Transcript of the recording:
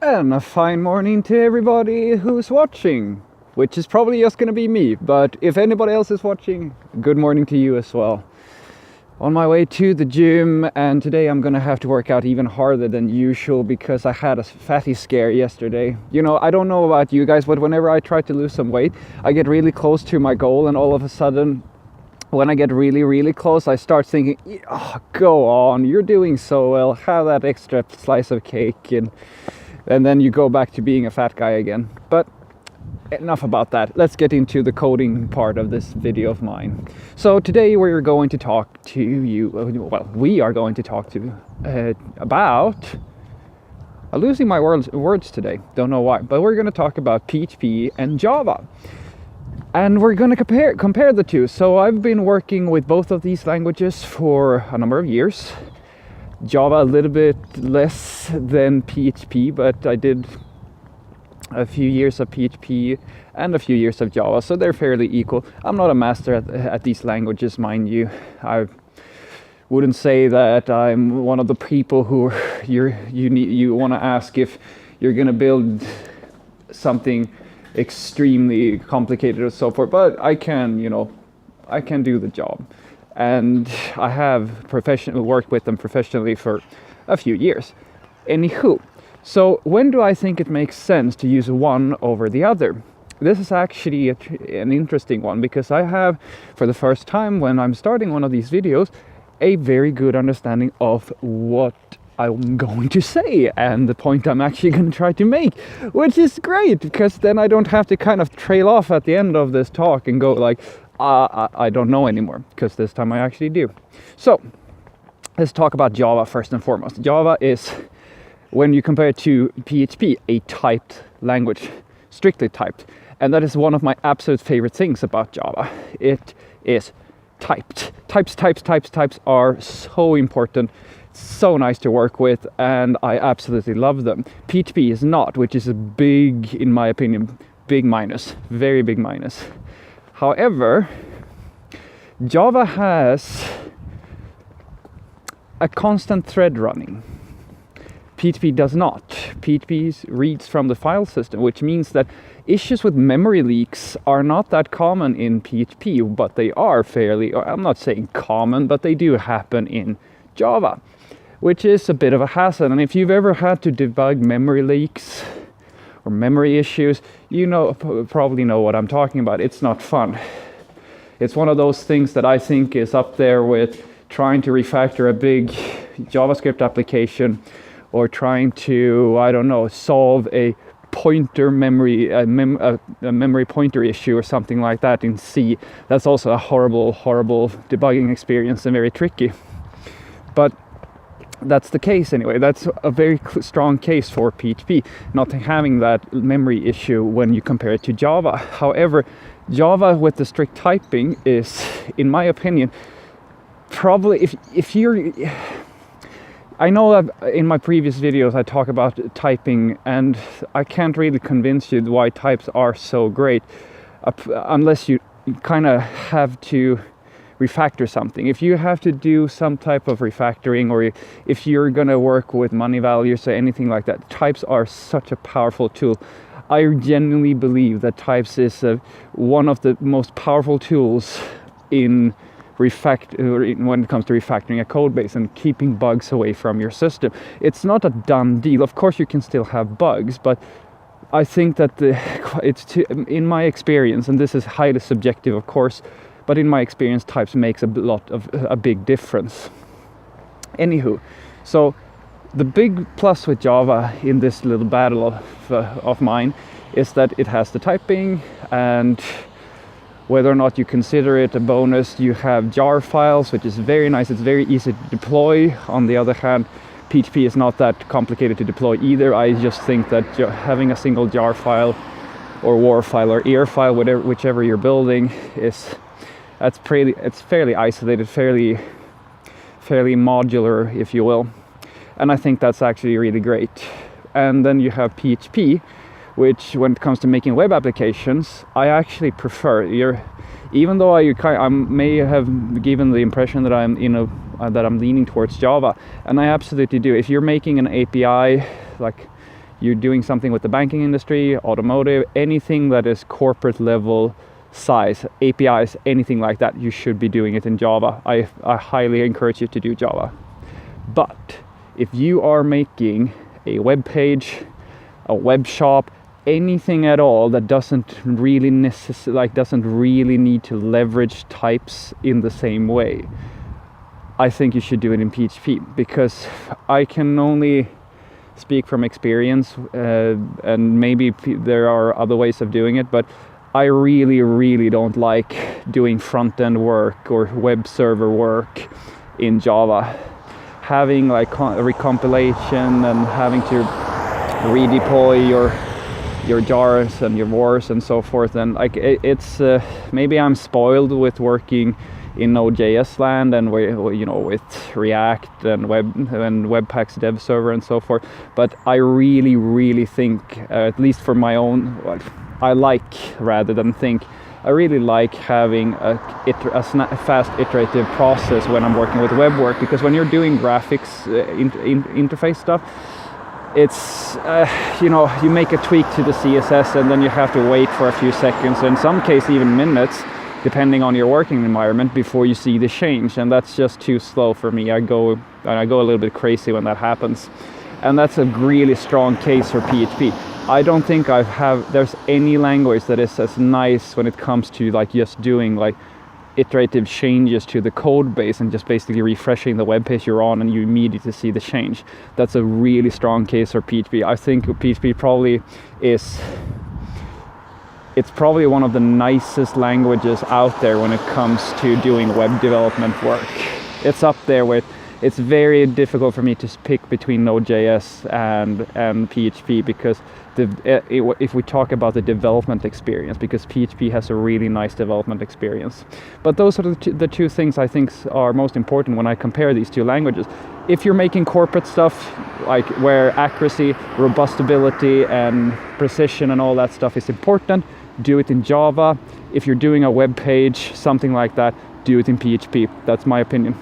And a fine morning to everybody who's watching, which is probably just gonna be me, but if anybody else is watching, good morning to you as well. On my way to the gym, and today I'm gonna have to work out even harder than usual because I had a fatty scare yesterday. You know, I don't know about you guys, but whenever I try to lose some weight, I get really close to my goal, and all of a sudden, when I get really close, I start thinking, oh, go on, you're doing so well, have that extra slice of cake, and then you go back to being a fat guy again. But enough about that. Let's get into the coding part of this video of mine. So today we're going to talk to you, well, we are going to talk to about, I'm losing my words today, don't know why, but we're going to talk about PHP and Java. And we're going to compare the two. So I've been working with both of these languages for a number of years. Java a little bit less than PHP, but I did a few years of PHP and a few years of Java, so they're fairly equal. I'm not a master at these languages, mind you. I wouldn't say that I'm one of the people who you want to ask if you're going to build something extremely complicated or so forth, but I can do the job. And I have worked with them professionally for a few years. Anywho, so when do I think it makes sense to use one over the other? This is actually an interesting one, because I have, for the first time when I'm starting one of these videos, a very good understanding of what I'm going to say and the point I'm actually going to try to make, which is great, because then I don't have to kind of trail off at the end of this talk and go like, I don't know anymore, because this time I actually do. So let's talk about Java first and foremost. Java is, when you compare it to PHP, a typed language, strictly typed. And that is one of my absolute favorite things about Java. It is typed. Types are so important, so nice to work with, and I absolutely love them. PHP is not, which is a big, in my opinion, big minus, very big minus. However, Java has a constant thread running. PHP does not. PHP reads from the file system, which means that issues with memory leaks are not that common in PHP, but they are fairly, or I'm not saying common, but they do happen in Java, which is a bit of a hassle. And if you've ever had to debug memory leaks or memory issues, you probably know what I'm talking about. It's not fun. It's one of those things that I think is up there with trying to refactor a big JavaScript application, or trying to, I don't know, solve a pointer memory, a memory pointer issue or something like that in C. That's also a horrible debugging experience and very tricky. But that's the case anyway. That's a very strong case for PHP, not having that memory issue when you compare it to Java. However, Java with the strict typing is, in my opinion, probably, if you're, I know that in my previous videos I talk about typing, and I can't really convince you why types are so great unless you kind of have to refactor something. If you have to do some type of refactoring, or if you're going to work with money values or anything like that, types are such a powerful tool. I genuinely believe that types is one of the most powerful tools in when it comes to refactoring a code base and keeping bugs away from your system. It's not a done deal. Of course you can still have bugs, but I think that in my experience, and this is highly subjective of course, but in my experience types makes a big difference. Anywho, so the big plus with Java in this little battle of mine is that it has the typing, and whether or not you consider it a bonus, you have jar files, which is very nice. It's very easy to deploy. On the other hand, PHP is not that complicated to deploy either. I just think that having a single jar file or war file or ear file, whichever you're building, it's fairly isolated, fairly modular, if you will. And I think that's actually really great. And then you have PHP, which when it comes to making web applications, I actually prefer. Even though I may have given the impression that I'm leaning towards Java, and I absolutely do. If you're making an API, like you're doing something with the banking industry, automotive, anything that is corporate level size, APIs, anything like that, you should be doing it in Java. I highly encourage you to do Java. But if you are making a web page, a web shop, anything at all that doesn't really need to leverage types in the same way, I think you should do it in PHP, because I can only speak from experience, and maybe there are other ways of doing it, but I really don't like doing front-end work or web server work in Java. Having like recompilation and having to redeploy your jars and your vars and so forth, and like it's maybe I'm spoiled with working in Node.js land and with React and Webpack's dev server and so forth, but I really think, at least for my own, I really like having a fast iterative process when I'm working with web work, because when you're doing graphics interface stuff, it's you make a tweak to the CSS and then you have to wait for a few seconds, in some cases even minutes, depending on your working environment, before you see the change, and that's just too slow for me. I go a little bit crazy when that happens, and that's a really strong case for PHP. I don't think there's any language that is as nice when it comes to like just doing like iterative changes to the code base and just basically refreshing the web page you're on and you immediately see the change. That's a really strong case for PHP. I think PHP it's probably one of the nicest languages out there when it comes to doing web development work. It's up there with, it's very difficult for me to pick between Node.js and PHP, because if we talk about the development experience, because PHP has a really nice development experience. But those are the two things I think are most important when I compare these two languages. If you're making corporate stuff, like where accuracy, robustability, and precision and all that stuff is important, do it in Java. If you're doing a web page, something like that, do it in PHP. That's my opinion.